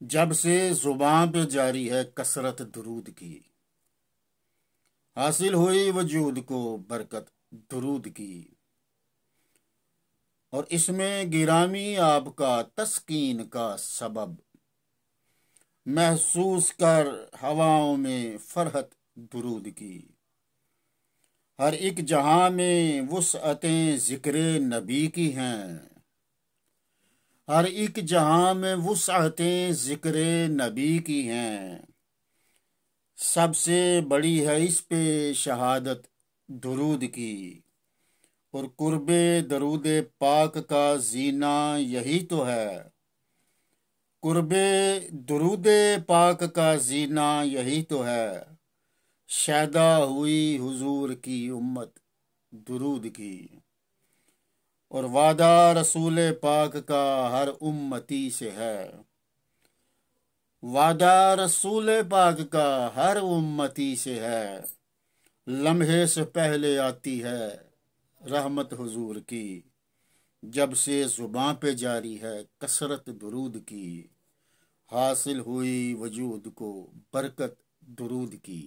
جب سے زباں پہ جاری ہے کثرت درود کی، حاصل ہوئی وجود کو برکت درود کی، اور اس میں گرامی آپ کا تسکین کا سبب، محسوس کر ہواؤں میں فرحت درود کی۔ ہر ایک جہاں میں وسعتیں ذکر نبی کی ہیں، ہر ایک جہاں میں وسعتیں ذکر نبی کی ہیں، سب سے بڑی ہے اس پہ شہادت درود کی، اور قرب درود پاک کا زینہ یہی تو ہے، قرب درود پاک کا زینہ یہی تو ہے، شیدا ہوئی حضور کی امت درود کی، اور وعدہ رسول پاک کا ہر امتی سے ہے، وعدہ رسول پاک کا ہر امتی سے ہے، لمحے سے پہلے آتی ہے رحمت حضور کی، جب سے زباں پہ جاری ہے کثرت درود کی، حاصل ہوئی وجود کو برکت درود کی۔